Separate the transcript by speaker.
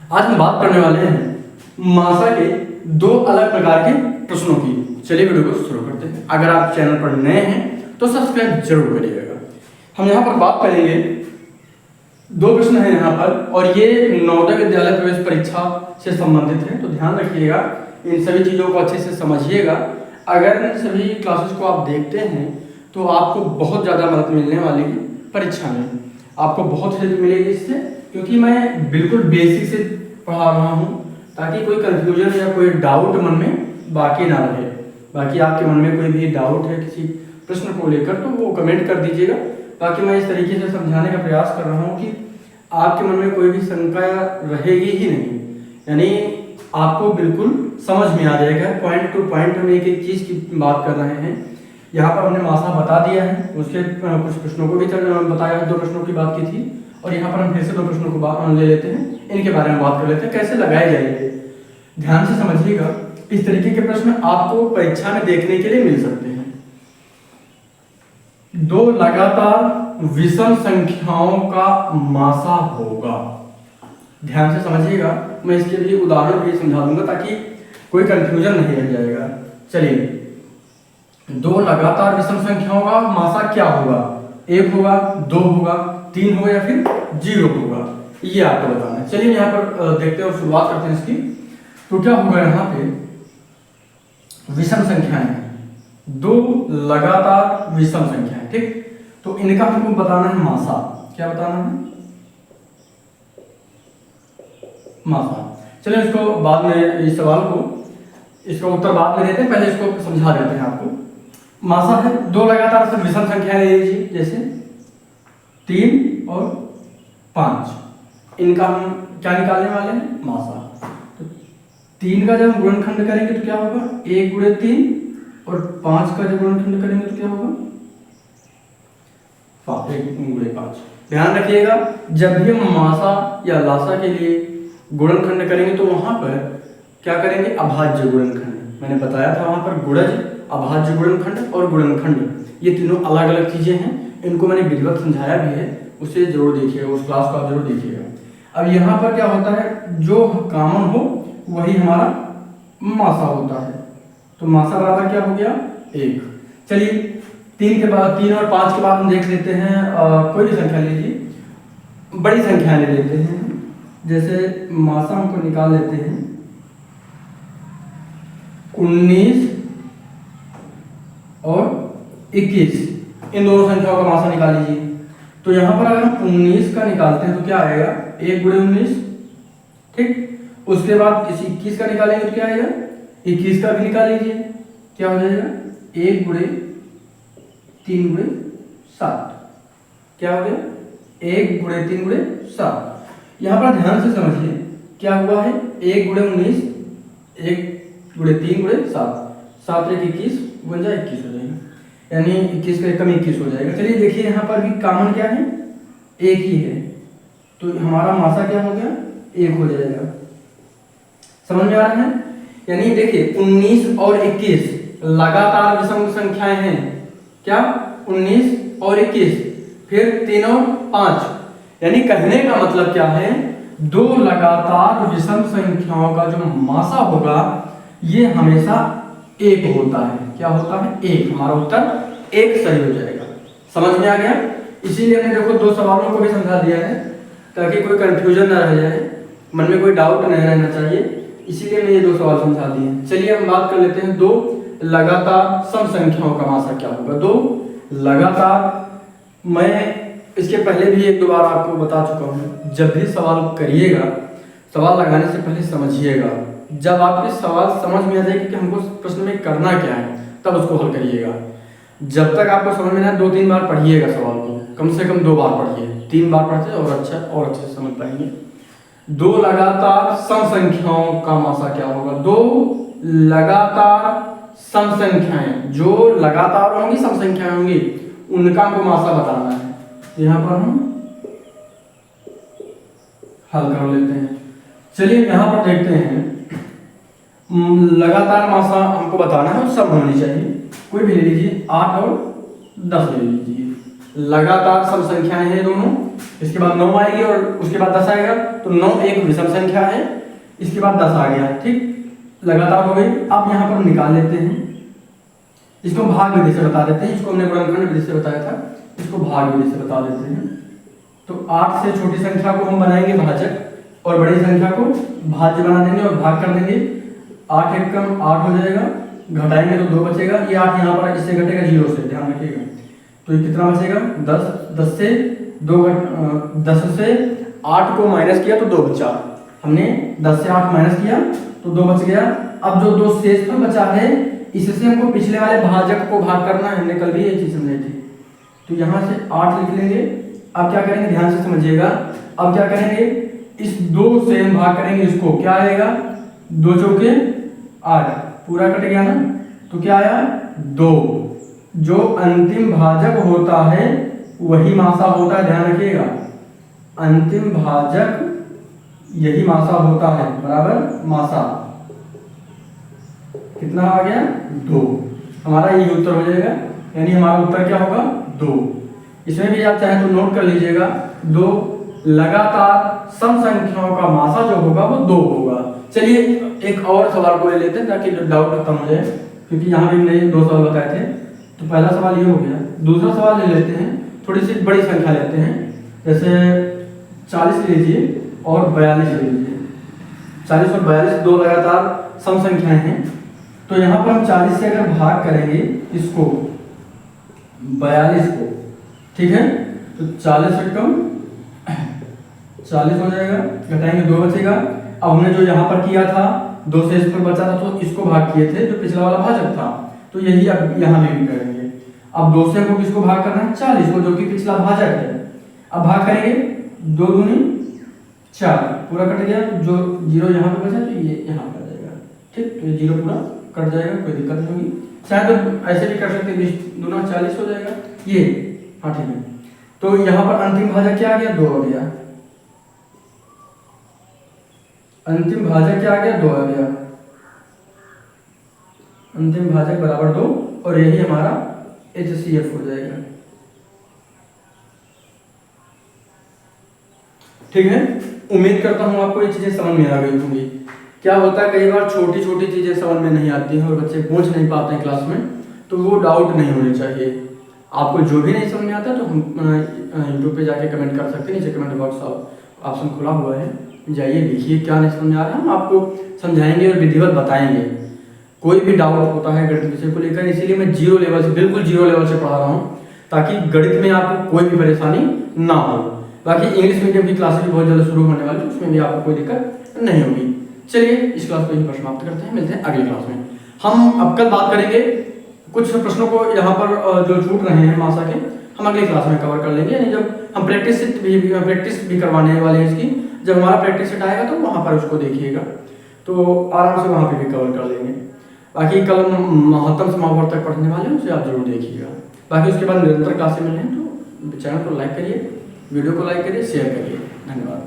Speaker 1: आज हम बात करने वाले हैं मासा के दो अलग प्रकार के प्रश्नों की। चलिए वीडियो को शुरू करते हैं। अगर आप चैनल पर नए हैं तो सब्सक्राइब जरूर करिएगा। हम यहाँ पर बात करेंगे, दो प्रश्न हैं यहाँ पर और ये नवोदय विद्यालय प्रवेश परीक्षा से संबंधित है, तो ध्यान रखिएगा, इन सभी चीज़ों को अच्छे से समझिएगा। अगर इन सभी क्लासेस को आप देखते हैं तो आपको बहुत ज़्यादा मदद मिलने वाली है परीक्षा में, आपको बहुत हेल्प मिलेगी इससे, क्योंकि मैं बिल्कुल बेसिक से पढ़ा रहा हूँ ताकि कोई कंफ्यूजन या कोई डाउट मन में बाकी ना रहे। बाकी आपके मन में कोई भी डाउट है किसी प्रश्न को लेकर तो वो कमेंट कर दीजिएगा। बाकी मैं इस तरीके से समझाने का प्रयास कर रहा हूँ कि आपके मन में कोई भी शंका रहेगी ही नहीं, यानी आपको बिल्कुल समझ में आ जाएगा। पॉइंट टू पॉइंट हम एक एक चीज़ की बात कर रहे हैं। यहाँ पर हमने मासा बता दिया है, उसके कुछ प्रश्नों को भी बताया है, दो प्रश्नों की बात की थी, और यहाँ पर हम फिर से दो प्रश्नों को ले लेते हैं, इनके बारे में बात कर लेते हैं कैसे लगाए जाएंगे। ध्यान से समझिएगा, इस तरीके के प्रश्न आपको परीक्षा में देखने के लिए मिल सकते हैं। दो लगातार विषम संख्याओं का मासा होगा। ध्यान से समझिएगा, मैं इसके लिए उदाहरण भी समझा दूंगा ताकि कोई कंफ्यूजन नहीं रह जाएगा। चलिए, दो लगातार विषम संख्याओं का मासा क्या होगा? एक होगा, दो होगा, तीन होगा या फिर जीरो होगा, ये आपको बताना है। चलिए यहाँ पर देखते हैं और शुरुआत करते हैं इसकी। तो क्या होगा, यहाँ पे विषम संख्याएं हैं, दो लगातार विषम संख्याएं, ठीक। तो इनका हमको बताना है मासा। क्या बताना है? मासा। चलिए इसको बाद में, इस सवाल को, इसका उत्तर बाद में देते हैं, पहले इसको समझा देते हैं आपको। मासा है दो लगातार से विषम संख्याएं ले लीजिए, जैसे 3 और 5, इनका हम क्या निकालने वाले हैं? मासा। तो 3 का जब हम गुणनखंड करेंगे तो क्या होगा? 1 गुणे 3, और 5 का जब गुणनखंड करेंगे तो क्या होगा? 1 गुणे 5। ध्यान रखिएगा, जब भी हम मासा या लासा के लिए गुणनखंड करेंगे तो वहां पर क्या करेंगे? अभाज्य गुणनखंड। मैंने बताया था वहां पर गुणज, अभाज्य गुणनखंड और गुणनखंड, ये तीनों अलग अलग चीजें हैं। इनको मैंने विधिवत समझाया भी है, उसे जरूर देखिएगा, उस क्लास को आप जरूर देखिएगा। अब यहाँ पर क्या होता है, जो कॉमन हो वही हमारा मासा होता है। तो मासा बराबर क्या हो गया? 1। चलिए 3 के बाद, 3 और 5 के बाद हम देख लेते हैं, कोई भी संख्या लीजिए, बड़ी संख्या ले लेते हैं। जैसे मासा हमको निकाल लेते हैं 19 और 21, इन दोनों संख्याओं का मासा निकाल लीजिए। तो यहाँ पर अगर हम 19 का निकालते हैं तो क्या आएगा? 1 गुणे 19, ठीक। उसके बाद इस 21 का निकालेंगे तो क्या आएगा? 21 का भी निकाल लीजिए, क्या हो जाएगा? 1 गुणे 3 गुणे 7, क्या हो गया? 1 गुणे 3 गुणे 7। यहाँ पर ध्यान से समझिए, क्या हुआ है? 1 गुणे 19, 1 गुणे 3 गुणे 7, 7 एक 21 बन जाए 21 हो जाएगा, यानी 21 का कम 21 हो जाएगा। चलिए देखिए, यहाँ पर भी कॉमन क्या है? 1 ही है, तो हमारा मासा क्या हो गया? 1 हो जाएगा। समझ में आ रहा है? यानी देखिए 19 और 21 लगातार विषम संख्याएं हैं। क्या? 19 और 21, फिर 3 और 5, यानी कहने का मतलब क्या है? दो लगातार विषम संख्याओं का जो मासा होगा ये हमेशा 1 होता है। क्या होता है? 1। हमारा उत्तर 1 सही हो जाएगा। समझ में आ गया? इसीलिए हमने देखो दो सवालों को भी समझा दिया है ताकि कोई कंफ्यूजन ना रह जाए, मन में कोई डाउट नहीं रहना चाहिए, इसीलिए मैंने ये दो सवाल समझा दिए। चलिए हम बात कर लेते हैं दो लगातार सम संख्याओं का मासा क्या होगा। दो लगातार, मैं इसके पहले भी एक दो बार आपको बता चुका हूँ, जब भी सवाल करिएगा, सवाल लगाने से पहले समझिएगा। जब आपके सवाल समझ में आ जाएगी कि हमको प्रश्न में करना क्या है, तब उसको हल करिएगा। जब तक आपको समझ में ना, 2-3 बार पढ़िएगा सवाल को, कम से कम 2 बार पढ़िए, 3 बार पढ़ते और अच्छे से समझ पाएंगे। दो लगातार सम संख्याओं का मासा क्या होगा? दो लगातार सम संख्याएं, जो लगातार होंगी, सम संख्याएं होंगी, उनका हमको मासा बताना है। यहाँ पर हम हल कर लेते हैं। चलिए यहाँ पर देखते हैं, लगातार मासा हमको बताना है और सब होनी चाहिए, कोई भी ले लीजिए, 8 और 10 ले लीजिए। लगातार सम संख्याएं हैं दोनों, इसके बाद 9 आएगी और उसके बाद 10 आएगा, तो 9 एक विषम संख्या है, इसके बाद 10 आ गया, ठीक, लगातार हो गई। अब यहाँ पर निकाल लेते हैं, इसको भाग विधि से बता देते हैं, इसको हमने गुणनखंड विधि से बताया था, इसको भाग विधि से बता देते हैं। तो 8 से छोटी संख्या को हम बनाएंगे भाजक और बड़ी संख्या को भाज्य बना देंगे और भाग कर देंगे। 8 एक कम 8 हो जाएगा, घटाएंगे तो 2 बचेगा, ये 8 यहाँ पर इससे घटेगा 0 से, ध्यान रखिएगा। तो ये कितना बचेगा 10 से 10 से 8 को माइनस किया तो 2 बचा, हमने 10 से 8 माइनस किया तो 2 बच गया। अब जो 2 शेष में बचा है इससे हमको पिछले वाले भाजक को भाग करना है, हमने कल भी ये चीज समझी थी। तो यहाँ से 8 लिख लेंगे। अब क्या करेंगे, ध्यान से समझिएगा, अब क्या करेंगे, इस 2 से हम भाग करेंगे इसको, क्या आएगा 2 चौके 8, पूरा कट गया ना, तो क्या आया 2। जो अंतिम भाजक होता है वही मासा होता है, ध्यान रखिएगा, अंतिम भाजक यही मासा होता है, बराबर मासा कितना आ गया 2, हमारा यही उत्तर हो जाएगा, यानी हमारा उत्तर क्या होगा 2। इसमें भी आप चाहें तो नोट कर लीजिएगा, 2 लगातार सम संख्याओं का मासा जो होगा वो 2 होगा। चलिए एक और सवाल को ले लेते हैं ताकि डाउट खत्म हो जाए, क्योंकि यहाँ भी हमने 2 सवाल बताए थे। तो पहला सवाल ये हो गया, दूसरा सवाल ले लेते हैं, थोड़ी सी बड़ी संख्या लेते हैं, जैसे 40 ले लीजिए और 42 ले लीजिए। 40 और 42 2 लगातार सम संख्याएं हैं, तो यहाँ पर हम 40 से अगर भाग करेंगे इसको 42 को, ठीक है, तो 40 से कम 40 हो जाएगा, घटाएंगे 2 बचेगा। अब हमने जो यहाँ पर किया था 2 से इस पर बचा था तो इसको भाग किए थे जो पिछला वाला भाजक था, तो यही अब यहाँ भी करेंगे। अब 2 से हमको किसको भाग करना है 40 को, जो कि पिछला भाजक है। अब भाग करेंगे 2 दूनी 4, पूरा कट गया, जो 0 यहाँ पे बचा तो ये यहाँ पर आ जाएगा, ठीक, तो ये 0 पूरा कट जाएगा, कोई दिक्कत नहीं होगी। शायद तो ऐसे भी कर सकते हैं, 20 दूना 40 हो जाएगा ये, हाँ ठीक है। तो यहाँ पर अंतिम भाजक क्या आ गया 2 आ गया, अंतिम भाजक क्या आ गया 2 आ गया, अंतिम भाजक बराबर 2, और यही हमारा HCF हो जाएगा, ठीक है। उम्मीद करता हूँ आपको ये चीजें समझ में आ गई होंगी। क्या होता है कई बार छोटी छोटी चीजें समझ में नहीं आती हैं और बच्चे पहुंच नहीं पाते हैं क्लास में, तो वो डाउट नहीं होने चाहिए। आपको जो भी नहीं समझ में आता तो हम यूट्यूब पे जाके कमेंट कर सकते हैं, नीचे कमेंट बॉक्स ऑप्शन खुला हुआ है, जाइए लिखिए क्या नहीं समझ में आ रहा है, हम आपको समझाएंगे और विधिवत बताएंगे। कोई भी डाउट होता है गणित विषय को लेकर, इसीलिए मैं 0 लेवल से, बिल्कुल 0 लेवल से पढ़ा रहा हूँ, ताकि गणित में आपको कोई भी परेशानी ना हो। बाकी इंग्लिश मीडियम की क्लासेस भी बहुत जल्द शुरू होने वाली है, उसमें भी आपको कोई दिक्कत नहीं होगी। चलिए इस क्लास को यहीं पर समाप्त करते हैं, मिलते हैं अगली क्लास में। हम अब कल बात करेंगे कुछ प्रश्नों को यहाँ पर जो छूट रहे हैं मासा के, हम अगली क्लास में कवर कर लेंगे, यानी जब हम प्रैक्टिस भी करवाने वाले हैं इसकी, जब हमारा प्रैक्टिस सेट आएगा तो वहाँ पर उसको देखिएगा, तो आराम से वहाँ पे भी कवर कर लेंगे। बाकी कल महत्तम समावर्त तक पढ़ने वाले हैं, उसे आप जरूर देखिएगा। बाकी उसके बाद निरंतर क्लासें मिल रहे हैं, तो चैनल को लाइक करिए, वीडियो को लाइक करिए, शेयर करिए। धन्यवाद।